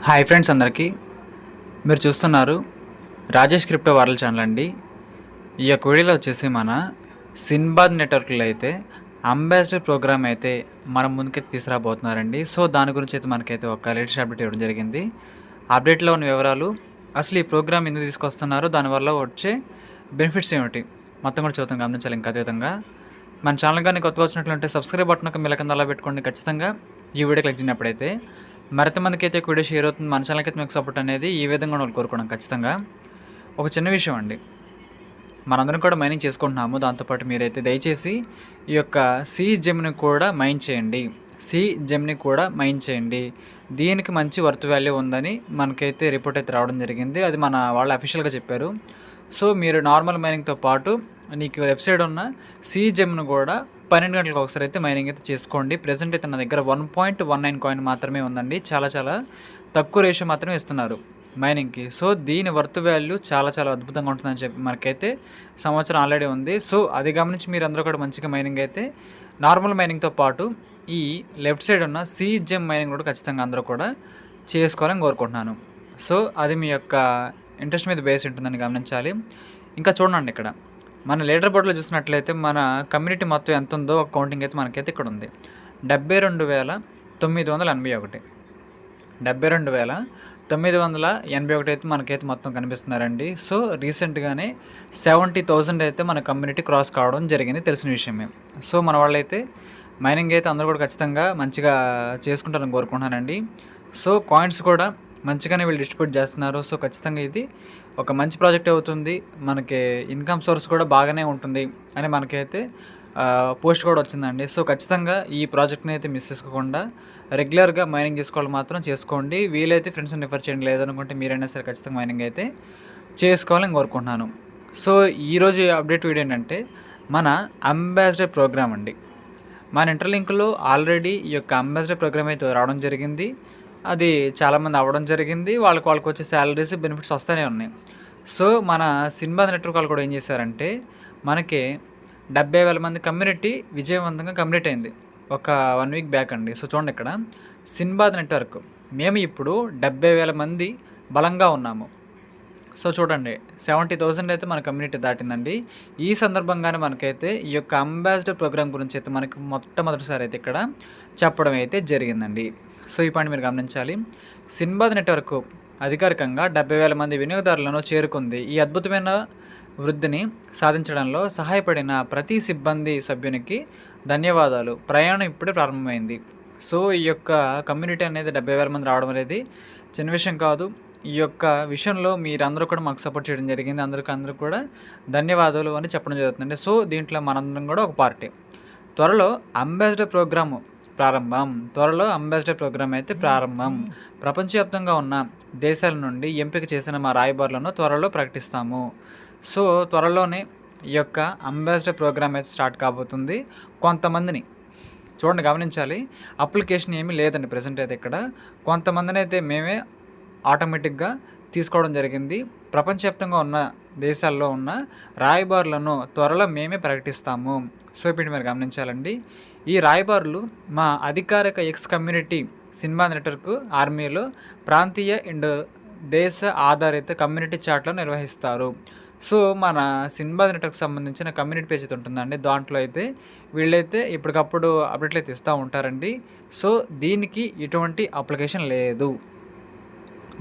Hi friends అందరికీ. మీరు చూస్తున్నారు రాజేష్ క్రిప్టో వరల్డ్ ఛానల్ అండి. ఈ యొక్క వీడియోలో వచ్చేసి మన సిన్బాద్ నెట్వర్క్లో అయితే అంబాసిడర్ ప్రోగ్రామ్ అయితే మన ముందుకైతే తీసుకురాబోతున్నారండి. సో దాని గురించి అయితే మనకైతే ఒక లేటెస్ట్ అప్డేట్ ఇవ్వడం జరిగింది. అప్డేట్లో ఉన్న వివరాలు, అసలు ఈ ప్రోగ్రామ్ ఎందుకు తీసుకొస్తున్నారు, దానివల్ల వచ్చే బెనిఫిట్స్ ఏమిటి మొత్తం కూడా చూద్దాం, గమనించాలి. ఇంకా అదేవిధంగా మన ఛానల్ కానీ కొత్తగా వచ్చినట్లయితే సబ్స్క్రైబ్ బటన్ ఒక కింద అలా పెట్టుకోండి. ఖచ్చితంగా ఈ వీడియో క్లిక్ చేసినప్పుడైతే మరింత మందికి అయితే వీడియో షేర్ అవుతుంది. మన ఛానల్కి అయితే మీకు సపోర్ట్ అనేది ఈ విధంగా వాళ్ళు కోరుకోవడం. ఖచ్చితంగా ఒక చిన్న విషయం అండి, మనందరం కూడా మైనింగ్ చేసుకుంటున్నాము. దాంతోపాటు మీరైతే దయచేసి ఈ యొక్క సి జెమ్ని కూడా మైన్ చేయండి. సి జెమ్ని కూడా మైన్ చేయండి. దీనికి మంచి వర్త్ వాల్యూ ఉందని మనకైతే రిపోర్ట్ అయితే రావడం జరిగింది. అది మన వాళ్ళు అఫీషియల్గా చెప్పారు. సో మీరు నార్మల్ మైనింగ్తో పాటు నీకు వెబ్సైట్ ఉన్న సి జెమ్ను కూడా 12 గంటలకు ఒకసారి అయితే మైనింగ్ అయితే చేసుకోండి. ప్రెసెంట్ అయితే నా దగ్గర 1.19 కాయిన్ మాత్రమే ఉందండి. చాలా తక్కువ రేషియో మాత్రమే ఇస్తున్నారు మైనింగ్కి. సో దీని వర్త్ వాల్యూ చాలా అద్భుతంగా ఉంటుందని చెప్పి మనకైతే సంవత్సరం ఆల్రెడీ ఉంది. సో అది గమనించి మీరు అందరూ కూడా మంచిగా మైనింగ్ అయితే నార్మల్ మైనింగ్తో పాటు ఈ లెఫ్ట్ సైడ్ ఉన్న సి జెమ్ మైనింగ్ కూడా ఖచ్చితంగా అందరూ కూడా చేసుకోవాలని కోరుకుంటున్నాను. సో అది మీ యొక్క ఇంట్రెస్ట్ మీద బేస్ ఉంటుందని గమనించాలి. ఇంకా చూడండి, ఇక్కడ మన లీడర్ బోర్డులో చూసినట్లయితే మన కమ్యూనిటీ మొత్తం ఎంత ఉందో ఒక కౌంటింగ్ అయితే మనకైతే ఇక్కడ ఉంది. 72,981 72,981 అయితే మనకైతే మొత్తం కనిపిస్తున్నారండి. సో రీసెంట్గానే 70,000 అయితే మన కమ్యూనిటీ క్రాస్ కావడం జరిగింది, తెలిసిన విషయమే. సో మన వాళ్ళైతే మైనింగ్ అయితే అందరూ కూడా ఖచ్చితంగా మంచిగా చేసుకుంటారని కోరుకుంటున్నానండి. సో కాయిన్స్ కూడా మంచిగానే వీళ్ళు డిస్ట్రిబ్యూట్ చేస్తున్నారు. సో ఖచ్చితంగా ఇది ఒక మంచి ప్రాజెక్ట్ అవుతుంది, మనకి ఇన్కమ్ సోర్స్ కూడా బాగానే ఉంటుంది అని మనకైతే పోస్ట్ కూడా వచ్చిందండి. సో ఖచ్చితంగా ఈ ప్రాజెక్ట్ని అయితే మిస్ చేసుకోకుండా రెగ్యులర్గా మైనింగ్ చేసుకోవాలి మాత్రం చేసుకోండి. వీలైతే ఫ్రెండ్స్ని రిఫర్ చేయండి, లేదనుకుంటే మీరైనా సరే ఖచ్చితంగా మైనింగ్ అయితే చేసుకోవాలని కోరుకుంటున్నాను. సో ఈరోజు అప్డేట్ వీడియో ఏంటంటే మన అంబాసిడర్ ప్రోగ్రామ్ అండి. మన ఇంటర్లింక్లో ఆల్రెడీ ఈ యొక్క అంబాసిడర్ ప్రోగ్రామ్ అయితే రావడం జరిగింది. అది చాలామంది అవ్వడం జరిగింది. వాళ్ళకి వచ్చే శాలరీస్ బెనిఫిట్స్ వస్తూనే ఉన్నాయి. సో మన సిన్బాద్ నెట్వర్క్ వాళ్ళు కూడా ఏం చేశారంటే మనకి 70,000 మంది కమ్యూనిటీ విజయవంతంగా కంప్లీట్ అయింది ఒక 1 వీక్ బ్యాక్ అండి. సో చూడండి, ఇక్కడ సిన్బాద్ నెట్వర్క్ మేము ఇప్పుడు 70,000 మంది బలంగా ఉన్నాము. సో చూడండి, 70,000 అయితే మన కమ్యూనిటీ దాటిందండి. ఈ సందర్భంగానే మనకైతే ఈ యొక్క అంబాసిడర్ ప్రోగ్రామ్ గురించి అయితే మనకి మొట్టమొదటిసారి అయితే ఇక్కడ చెప్పడం అయితే జరిగిందండి. సో ఈ పాయింట్ మీరు గమనించాలి. సిన్బాద్ నెట్వర్క్ అధికారికంగా 70,000 మంది వినియోగదారులను చేరుకుంది. ఈ అద్భుతమైన వృద్ధిని సాధించడంలో సహాయపడిన ప్రతి సిబ్బంది సభ్యునికి ధన్యవాదాలు. ప్రయాణం ఇప్పుడే ప్రారంభమైంది. సో ఈ యొక్క కమ్యూనిటీ అనేది 70,000 మంది రావడం అనేది చిన్న విషయం కాదు. ఈ యొక్క విషయంలో మీరందరూ కూడా మాకు సపోర్ట్ చేయడం జరిగింది. అందరూ కూడా ధన్యవాదాలు అని చెప్పడం జరుగుతుందండి. సో దీంట్లో మనందరం కూడా ఒక పార్టీ. త్వరలో అంబాసిడర్ ప్రోగ్రామ్ అయితే ప్రారంభం. ప్రపంచవ్యాప్తంగా ఉన్న దేశాల నుండి ఎంపిక చేసిన మా రాయబారులను త్వరలో ప్రకటిస్తాము. సో త్వరలోనే ఈ యొక్క అంబాసిడర్ ప్రోగ్రామ్ అయితే స్టార్ట్ కాబోతుంది. కొంతమందిని చూడండి, గమనించాలి. అప్లికేషన్ ఏమీ లేదండి ప్రెసెంట్ అయితే. ఇక్కడ కొంతమందిని అయితే మేమే ఆటోమేటిక్గా తీసుకోవడం జరిగింది. ప్రపంచవ్యాప్తంగా ఉన్న దేశాల్లో ఉన్న రాయబారులను త్వరలో మేమే ప్రకటిస్తాము. సో ఇప్పుడు మీరు గమనించాలండి, ఈ రాయబారులు మా అధికారిక ఎక్స్ కమ్యూనిటీ సిన్బాద్ నెట్వర్క్ ఆర్మీలో ప్రాంతీయ అండ్ దేశ ఆధారిత కమ్యూనిటీ చాట్లను నిర్వహిస్తారు. సో మన సిన్బాద్ నెట్వర్క్ సంబంధించిన కమ్యూనిటీ పేజ్ అయితే ఉంటుందండి. దాంట్లో అయితే వీళ్ళైతే ఇప్పటికప్పుడు అప్డేట్లు అయితే ఇస్తూ ఉంటారండి. సో దీనికి ఎటువంటి అప్లికేషన్ లేదు,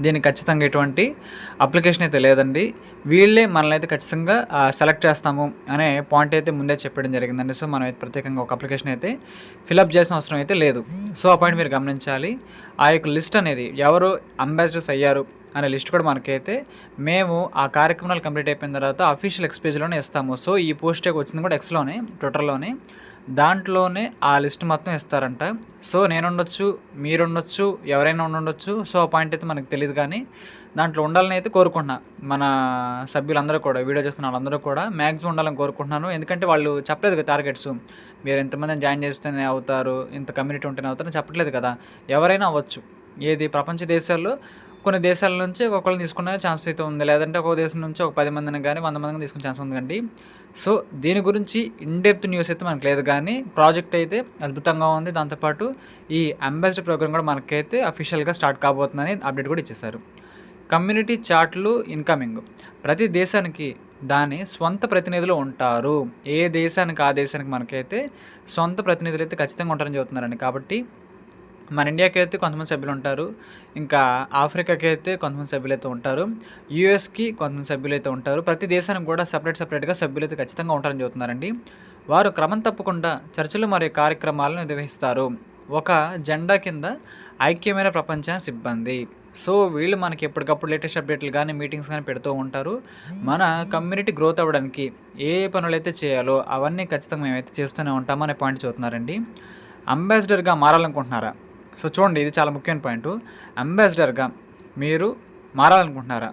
దీనికి ఖచ్చితంగా ఎటువంటి అప్లికేషన్ అయితే లేదండి. వీళ్ళే మనల్ని అయితే ఖచ్చితంగా సెలెక్ట్ చేస్తాము అనే పాయింట్ అయితే ముందే చెప్పడం జరిగిందండి. సో మనం అయితే ప్రత్యేకంగా ఒక అప్లికేషన్ అయితే ఫిలప్ చేసిన అవసరం అయితే లేదు. సో ఆ పాయింట్ మీరు గమనించాలి. ఆ యొక్క లిస్ట్ అనేది ఎవరు అంబాసిడర్స్ అయ్యారు అనే లిస్ట్ కూడా మనకైతే మేము ఆ కార్యక్రమాలు కంప్లీట్ అయిపోయిన తర్వాత అఫీషియల్ ఎక్స్ పేజ్లోనే ఇస్తాము. సో ఈ పోస్ట్ వచ్చింది కూడా ఎక్స్లోనే, ట్విట్టర్లోనే, దాంట్లోనే ఆ లిస్ట్ మొత్తం ఇస్తారంట. సో నేనుండొచ్చు, మీరుండొచ్చు, ఎవరైనా ఉండొచ్చు. సో ఆ పాయింట్ అయితే మనకు తెలియదు, కానీ దాంట్లో ఉండాలని అయితే కోరుకుంటున్నా. మన సభ్యులందరూ కూడా, వీడియో చేస్తున్న వాళ్ళందరూ కూడా మ్యాక్సిమం ఉండాలని కోరుకుంటున్నాను. ఎందుకంటే వాళ్ళు చెప్పలేదు కదా టార్గెట్స్, మీరు ఎంతమందిని జాయిన్ చేస్తేనే అవుతారు, ఇంత కమ్యూనిటీ ఉంటేనే అవుతారని చెప్పట్లేదు కదా. ఎవరైనా అవ్వచ్చు. ఏది ప్రపంచ దేశాల్లో కొన్ని దేశాల నుంచి ఒక్కొక్కరిని తీసుకునే ఛాన్స్ అయితే ఉంది. లేదంటే ఒక్కో దేశం నుంచి ఒక 10 మందిని గానీ, 100 మందిని తీసుకునే ఛాన్స్ ఉందండి. సో, దీని గురించి ఇన్ డెప్త్ న్యూస్ అయితే మనకు లేదు గానీ, ప్రాజెక్ట్ అయితే అద్భుతంగా ఉంది. దాంతో పాటు ఈ అంబాసిడర్ ప్రోగ్రామ్ కూడా మనకైతే అఫీషియల్‌గా స్టార్ట్ కాబోతుందని అప్డేట్ కూడా ఇచ్చేశారు. కమ్యూనిటీ చాట్లు ఇన్‌కమింగ్. ప్రతి దేశానికి దాని స్వంత ప్రతినిధులు ఉంటారు. ఏ దేశానికి ఆ దేశానికి మనకైతే సొంత ప్రతినిధులైతే ఖచ్చితంగా ఉంటారని చెబుతున్నారండి. కాబట్టి మన ఇండియాకి అయితే కొంతమంది సభ్యులు ఉంటారు. ఇంకా ఆఫ్రికాకి అయితే కొంతమంది సభ్యులైతే ఉంటారు. యూఎస్‌కి కొంతమంది సభ్యులైతే ఉంటారు. ప్రతి దేశానికి కూడా సెపరేట్‌గా సభ్యులైతే ఖచ్చితంగా ఉంటారని చెబుతున్నారండి. వారు క్రమం తప్పకుండా చర్చలు మరియు కార్యక్రమాలను నిర్వహిస్తారు. ఒక జెండా కింద ఐక్యమైన ప్రపంచ సిబ్బంది. సో, వీళ్ళు మనకి ఎప్పటికప్పుడు లేటెస్ట్ అప్డేట్లు గానీ, మీటింగ్స్ గానీ పెడుతూ ఉంటారు. మన కమ్యూనిటీ గ్రోత్ అవ్వడానికి ఏ పనులైతే చేయాలో అవన్నీ ఖచ్చితంగా మేమైతే చేస్తూనే ఉంటాము అనే పాయింట్ చెబుతున్నారండి. అంబాసిడర్‌గా మారాలనుకుంటున్నారా? సో, చూడండి ఇది చాలా ముఖ్యమైన పాయింటు. అంబాసిడర్‌గా మీరు మారాలనుకుంటున్నారా?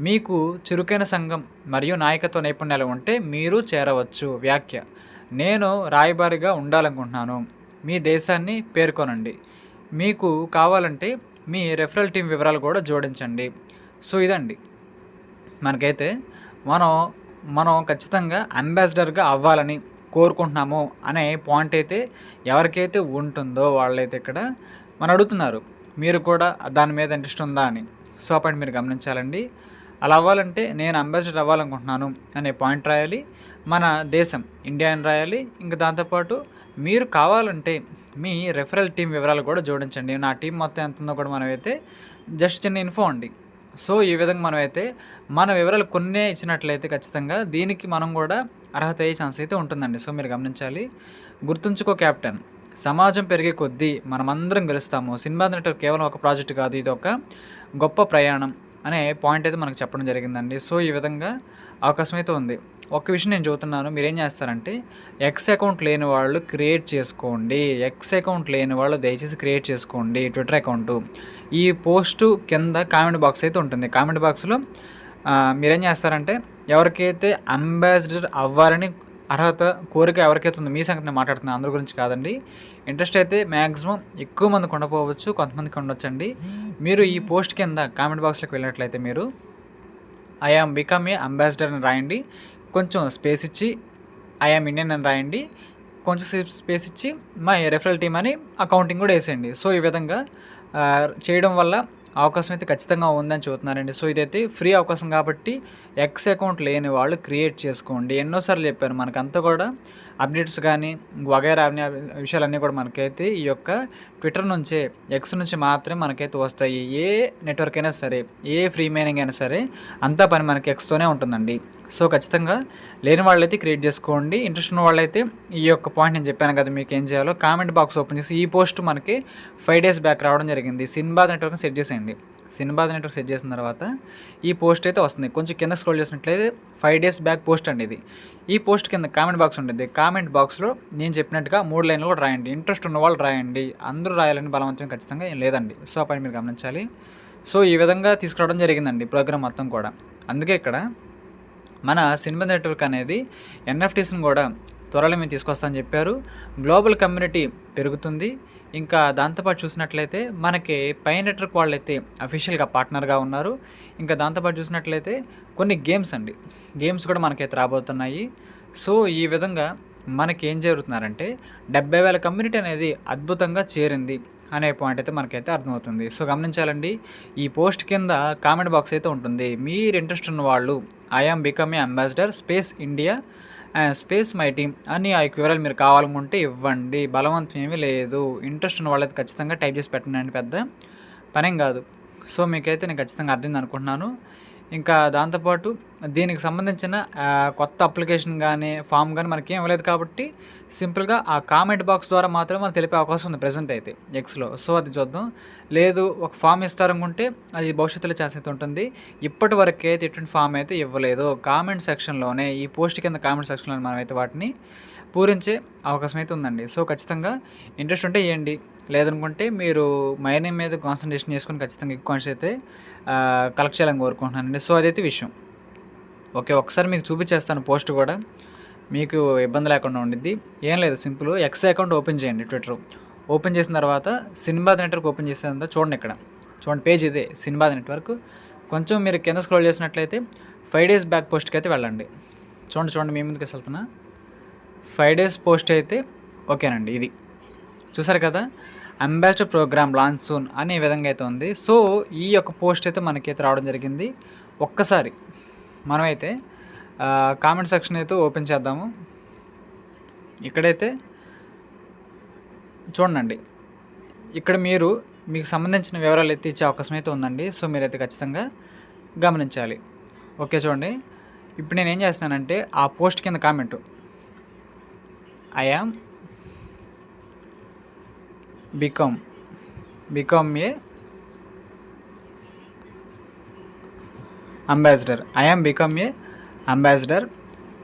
మీకు చురుకైన సంఘం మరియు నాయకత్వ నైపుణ్యాలు ఉంటే మీరు చేరవచ్చు. వ్యాఖ్య: నేను రాయబారిగా ఉండాలనుకుంటున్నాను. మీ దేశాన్ని పేర్కొనండి. మీకు కావాలంటే మీ రెఫరల్ టీమ్ వివరాలు కూడా జోడించండి. సో, ఇదండి మనకైతే మనం మనం ఖచ్చితంగా అంబాసిడర్‌గా అవ్వాలని కోరుకుంటున్నాము అనే పాయింట్ అయితే ఎవరికైతే ఉంటుందో వాళ్ళైతే ఇక్కడ మనం అడుగుతున్నారు. మీరు కూడా దాని మీద ఇంట్రెస్ట్ ఉందా అని. సో, ఆ పాయింట్ మీరు గమనించాలండి. అలా అవ్వాలంటే నేను అంబాసిడర్ అవ్వాలనుకుంటున్నాను అనే పాయింట్ రాయాలి. మన దేశం ఇండియా అని రాయాలి. ఇంకా దాంతోపాటు మీరు కావాలంటే మీ రెఫరల్ టీమ్ వివరాలు కూడా జోడించండి. నా టీం మొత్తం ఎంత ఉందో కూడా మనమైతే జస్ట్ చిన్న ఇన్ఫో అండి. సో, ఈ విధంగా మనమైతే మన వివరాలు కొన్నే ఇచ్చినట్లయితే ఖచ్చితంగా దీనికి మనం కూడా అర్హత అయ్యే ఛాన్స్ అయితే ఉంటుందండి. సో, మీరు గమనించాలి. గుర్తుంచుకో కెప్టెన్, సమాజం పెరిగే కొద్దీ మనమందరం గెలుస్తాము. సినిమా నెట్వర్క్ కేవలం ఒక ప్రాజెక్ట్ కాదు, ఇది ఒక గొప్ప ప్రయాణం అనే పాయింట్ అయితే మనకు చెప్పడం జరిగిందండి. సో, ఈ విధంగా అవకాశం అయితే ఉంది. ఒక్క విషయం నేను చెబుతున్నాను, మీరేం చేస్తారంటే ఎక్స్ అకౌంట్ లేని వాళ్ళు క్రియేట్ చేసుకోండి. ఎక్స్ అకౌంట్ లేని వాళ్ళు దయచేసి క్రియేట్ చేసుకోండి ట్విట్టర్ అకౌంటు. ఈ పోస్టు కింద కామెంట్ బాక్స్ అయితే ఉంటుంది. కామెంట్ బాక్స్లో మీరేం చేస్తారంటే ఎవరికైతే అంబాసిడర్ అవ్వాలని అర్హత కోరిక ఎవరికైతే ఉందో, మీ సంగతి నేను మాట్లాడుతున్నాను, అందరి గురించి కాదండి. ఇంట్రెస్ట్ అయితే మ్యాక్సిమం ఎక్కువ మందికి ఉండకపోవచ్చు, కొంతమందికి ఉండొచ్చండి. మీరు ఈ పోస్ట్ కింద కామెంట్ బాక్స్లోకి వెళ్ళినట్లయితే మీరు I am become a ambassador అని రాయండి. కొంచెం స్పేస్ ఇచ్చి ఐ యామ్ ఇండియన్ అని రాయండి. కొంచెం స్పేస్ ఇచ్చి మై రెఫరల్ టీమ్ అని అకౌంటింగ్ కూడా వేసేయండి. సో, ఈ విధంగా చేయడం వల్ల అవకాశం అయితే ఖచ్చితంగా ఉందని చెబుతున్నారండి. సో, ఇదైతే ఫ్రీ అవకాశం కాబట్టి ఎక్స్ అకౌంట్ లేని వాళ్ళు క్రియేట్ చేసుకోండి. ఎన్నోసార్లు చెప్పాను, మనకంతా కూడా అప్డేట్స్ కానీ వగైరా అన్ని విషయాలన్నీ కూడా మనకైతే ఈ యొక్క ట్విట్టర్ నుంచే, ఎక్స్ నుంచి మాత్రమే మనకైతే వస్తాయి. ఏ నెట్వర్క్ అయినా సరే, ఏ ఫ్రీ మైనింగ్ అయినా సరే అంతా పని మనకి ఎక్స్తోనే ఉంటుందండి. సో, ఖచ్చితంగా లేని వాళ్ళైతే క్రియేట్ చేసుకోండి. ఇంట్రెస్ట్ ఉన్న వాళ్ళైతే ఈ యొక్క పాయింట్ నేను చెప్పాను కదా మీకు ఏం చేయాలో, కామెంట్ బాక్స్ ఓపెన్ చేసి ఈ పోస్ట్ మనకి 5 days బ్యాక్ రావడం జరిగింది. సిన్బాద్ నెట్వర్క్ని సెట్ చేసేయండి. సిన్బాద్ నెట్వర్క్ సెట్ చేసిన తర్వాత ఈ పోస్ట్ అయితే వస్తుంది. కొంచెం కింద స్క్రోల్ చేసినట్లయితే 5 days బ్యాక్ పోస్ట్ అండి ఇది. ఈ పోస్ట్ కింద కామెంట్ బాక్స్ ఉంటుంది. కామెంట్ బాక్స్లో నేను చెప్పినట్టుగా 3 లైన్లు కూడా రాయండి. ఇంట్రెస్ట్ ఉన్న వాళ్ళు రాయండి. అందరూ రాయాలని బలవంతం ఖచ్చితంగా ఏం లేదండి. సో, ఆ పని మీరు గమనించాలి. సో, ఈ విధంగా తీసుకురావడం జరిగిందండి ప్రోగ్రామ్ మొత్తం కూడా. అందుకే ఇక్కడ మన సినిమా నెట్వర్క్ అనేది ఎన్ఎఫ్టీస్ని కూడా త్వరలో మేము తీసుకొస్తామని చెప్పారు. గ్లోబల్ కమ్యూనిటీ పెరుగుతుంది. ఇంకా దాంతోపాటు చూసినట్లయితే మనకి పై నెట్వర్క్ వాళ్ళైతే అఫీషియల్గా పార్ట్నర్గా ఉన్నారు. ఇంకా దాంతోపాటు చూసినట్లయితే కొన్ని గేమ్స్ అండి, గేమ్స్ కూడా మనకైతే రాబోతున్నాయి. సో, ఈ విధంగా మనకి ఏం జరుగుతున్నారంటే 70,000 కమ్యూనిటీ అనేది అద్భుతంగా చేరింది అనే పాయింట్ అయితే మనకైతే అర్థమవుతుంది. సో, గమనించాలండి. ఈ పోస్ట్ కింద కామెంట్ బాక్స్ అయితే ఉంటుంది. మీరు ఇంట్రెస్ట్ ఉన్న వాళ్ళు I am become a ambassador space India space my team అని ఆ వివరాలు మీరు కావాలనుకుంటే ఇవ్వండి. బలవంతం ఏమీ లేదు. ఇంట్రెస్ట్ ఉన్న వాళ్ళైతే ఖచ్చితంగా టైప్ చేసి పెట్టండి, పెద్ద పనేం కాదు. సో, మీకైతే నేను ఖచ్చితంగా అర్థమైంది అనుకుంటున్నాను. ఇంకా దాంతోపాటు దీనికి సంబంధించిన కొత్త అప్లికేషన్ కానీ ఫామ్ కానీ మనకేం ఇవ్వలేదు కాబట్టి సింపుల్గా ఆ కామెంట్ బాక్స్ ద్వారా మాత్రమే మనం తెలిపే అవకాశం ఉంది ప్రజెంట్ అయితే ఎక్స్లో. సో, అది చూద్దాం. లేదు ఒక ఫామ్ ఇస్తారనుకుంటే అది భవిష్యత్తులో చేసేది ఉంటుంది. ఇప్పటి వరకు అయితే ఎటువంటి ఫామ్ అయితే ఇవ్వలేదు. కామెంట్ సెక్షన్లోనే, ఈ పోస్ట్ కింద కామెంట్ సెక్షన్లో మనమైతే వాటిని పూరించే అవకాశం అయితే ఉందండి. సో, ఖచ్చితంగా ఇంట్రెస్ట్ ఉంటే ఇవ్వండి. లేదనుకుంటే మీరు మైనింగ్ మీద కాన్సన్ట్రేషన్ చేసుకొని ఖచ్చితంగా ఎక్కువ కాయిన్స్ అయితే కలెక్ట్ చేయాలని కోరుకుంటున్నానండి. సో, అదైతే విషయం. ఓకే, ఒకసారి మీకు చూపించేస్తాను పోస్ట్ కూడా, మీకు ఇబ్బంది లేకుండా ఉండిద్ది. ఏం లేదు, సింపుల్ ఎక్స్ అకౌంట్ ఓపెన్ చేయండి. ట్విట్టర్ ఓపెన్ చేసిన తర్వాత సినిమా నెట్వర్క్ ఓపెన్ చేసిన తర్వాత చూడండి, ఇక్కడ చూడండి పేజ్ ఇదే సినిబాద్ నెట్వర్క్. కొంచెం మీరు కింద స్క్రోల్ చేసినట్లయితే 5 డేస్ బ్యాక్ పోస్ట్కి అయితే వెళ్ళండి. చూడండి మీ ముందుకు వెళ్తున్నా. 5 డేస్ పోస్ట్ అయితే ఓకేనండి. ఇది చూసారు కదా, అంబాసిడర్ ప్రోగ్రామ్ లాంచ్ సూన్ అనే విధంగా అయితే ఉంది. సో ఈ యొక్క పోస్ట్ అయితే మనకైతే రావడం జరిగింది. ఒక్కసారి మనమైతే కామెంట్ సెక్షన్ అయితే ఓపెన్ చేద్దాము. ఇక్కడైతే చూడండి, ఇక్కడ మీకు సంబంధించిన వివరాలు అయితే ఇచ్చే అవకాశం అయితే ఉందండి. సో మీరైతే ఖచ్చితంగా గమనించాలి. ఓకే చూడండి, ఇప్పుడు నేను ఏం చేస్తున్నానంటే ఆ పోస్ట్ కింద comment I am become a ambassador. I am become a ambassador.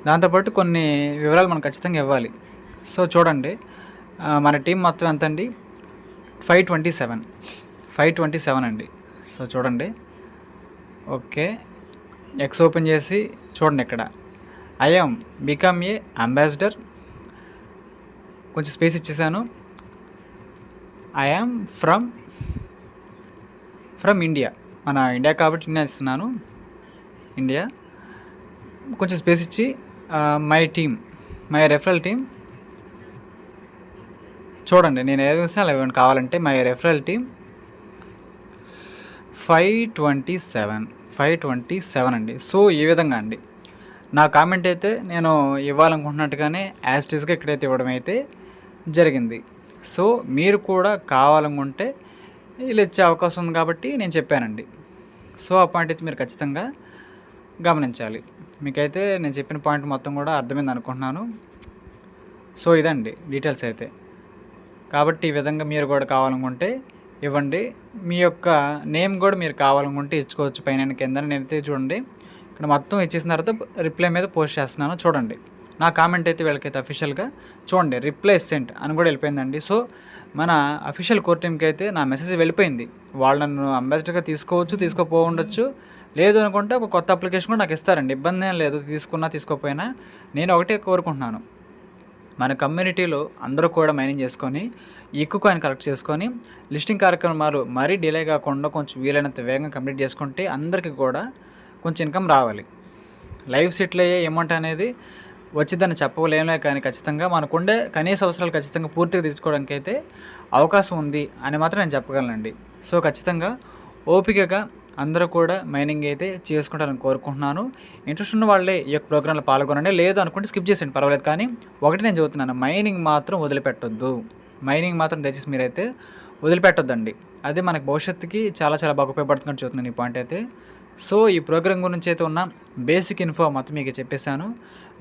దాంతోపాటు కొన్ని వివరాలు మనం ఖచ్చితంగా ఇవ్వాలి. సో చూడండి, మన టీం మొత్తం ఎంత అండి, 527 అండి. సో చూడండి, ఓకే ఎక్స్ ఓపెన్ చేసి చూడండి, ఇక్కడ I am become a ambassador, కొంచెం స్పేస్ ఇచ్చేసాను. ఐ యామ్ ఫ్రమ్ ఇండియా, మన ఇండియా కాబట్టి ఇండియా ఇస్తున్నాను, ఇండియా. కొంచెం స్పేస్ ఇచ్చి మై రెఫరల్ టీమ్ చూడండి, నేను ఏదైనా అలా ఏమైనా కావాలంటే మై రెఫరల్ టీమ్ 527 అండి. సో ఈ విధంగా అండి నా కామెంట్ అయితే నేను ఇవ్వాలనుకుంటున్నట్టుగానే యాజ్ ఇట్ ఈస్గా ఇక్కడైతే ఇవ్వడం అయితే జరిగింది. సో మీరు కూడా కావాలనుకుంటే ఇలా ఇచ్చే అవకాశం ఉంది కాబట్టి నేను చెప్పానండి. సో ఆ పాయింట్ అయితే మీరు ఖచ్చితంగా గమనించాలి. మీకైతే నేను చెప్పిన పాయింట్ మొత్తం కూడా అర్థమైంది అనుకుంటున్నాను. సో ఇదండి డీటెయిల్స్ అయితే. కాబట్టి ఈ విధంగా మీరు కూడా కావాలనుకుంటే ఇవ్వండి. మీ యొక్క నేమ్ కూడా మీరు కావాలనుకుంటే ఇచ్చుకోవచ్చు పైన కింద. నేనైతే చూడండి ఇక్కడ మొత్తం ఇచ్చేసిన తర్వాత రిప్లై మీద పోస్ట్ చేస్తున్నాను. చూడండి నా కామెంట్ అయితే వీళ్ళకైతే అఫీషియల్గా చూడండి రిప్లై సెంట్ అని కూడా వెళ్ళిపోయిందండి. సో మన అఫీషియల్ కోర్ టీమ్కి అయితే నా మెసేజ్ వెళ్ళిపోయింది. వాళ్ళు నన్ను అంబాసిడర్గా తీసుకోవచ్చు, తీసుకోపోవచ్చు, లేదు అనుకుంటే ఒక కొత్త అప్లికేషన్ కూడా నాకు ఇస్తారండి. ఇబ్బంది ఏం లేదు, తీసుకున్నా తీసుకోకపోయినా. నేను ఒకటే కోరుకుంటున్నాను, మన కమ్యూనిటీలో అందరూ కూడా మైనింగ్ చేసుకొని ఎక్కువ కాయిన్ కలెక్ట్ చేసుకొని లిస్టింగ్ కార్యక్రమాలు మరీ డిలే కాకుండా కొంచెం వీలైనంత వేగంగా కంప్లీట్ చేసుకుంటే అందరికీ కూడా కొంచెం ఇన్కమ్ రావాలి. లైవ్ సెటిల్ అయ్యే అమౌంట్ అనేది వచ్చిందని చెప్పలేమే, కానీ ఖచ్చితంగా మనకుండే కనీస అవసరాలు ఖచ్చితంగా పూర్తిగా తీసుకోవడానికి అయితే అవకాశం ఉంది అని మాత్రం నేను చెప్పగలనండి. సో ఖచ్చితంగా ఓపికగా అందరూ కూడా మైనింగ్ అయితే చేసుకుంటారని కోరుకుంటున్నాను. ఇంట్రెస్ట్ ఉన్న వాళ్ళే ఈ యొక్క ప్రోగ్రాంలో పాల్గొనండి, లేదు అనుకుంటే స్కిప్ చేసేయండి, పర్వాలేదు. కానీ ఒకటి నేను చెబుతున్నాను, మైనింగ్ మాత్రం వదిలిపెట్టొద్దు. మైనింగ్ మాత్రం దయచేసి మీరైతే వదిలిపెట్టొద్దండి. అది మనకు భవిష్యత్తుకి చాలా చాలా బాగా ఉపయోగపడుతుందని చెబుతున్నాను ఈ పాయింట్ అయితే. సో ఈ ప్రోగ్రామ్ గురించి అయితే ఉన్న బేసిక్ ఇన్ఫో మొత్తం మీకు చెప్పేశాను.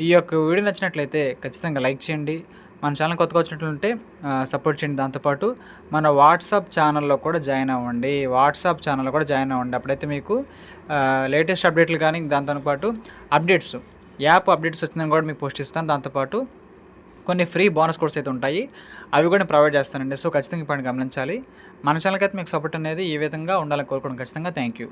ఈ యొక్క వీడియో నచ్చినట్లయితే ఖచ్చితంగా లైక్ చేయండి. మన ఛానల్ కొత్తగా వచ్చినట్లుంటే సపోర్ట్ చేయండి. దాంతోపాటు మన వాట్సాప్ ఛానల్లో కూడా జాయిన్ అవ్వండి. అప్పుడైతే మీకు లేటెస్ట్ అప్డేట్లు కానీ దాంతోపాటు అప్డేట్స్, యాప్ అప్డేట్స్ వచ్చిందని కూడా మీకు పోస్ట్ ఇస్తాను. దాంతోపాటు కొన్ని ఫ్రీ బోనస్ కోర్స్ అయితే ఉంటాయి, అవి కూడా ప్రొవైడ్ చేస్తానండి. సో ఖచ్చితంగా ఇప్పుడు గమనించాలి. మన ఛానల్కి అయితే మీకు సపోర్ట్ అనేది ఈ విధంగా ఉండాలని కోరుకోవడం ఖచ్చితంగా. Thank you.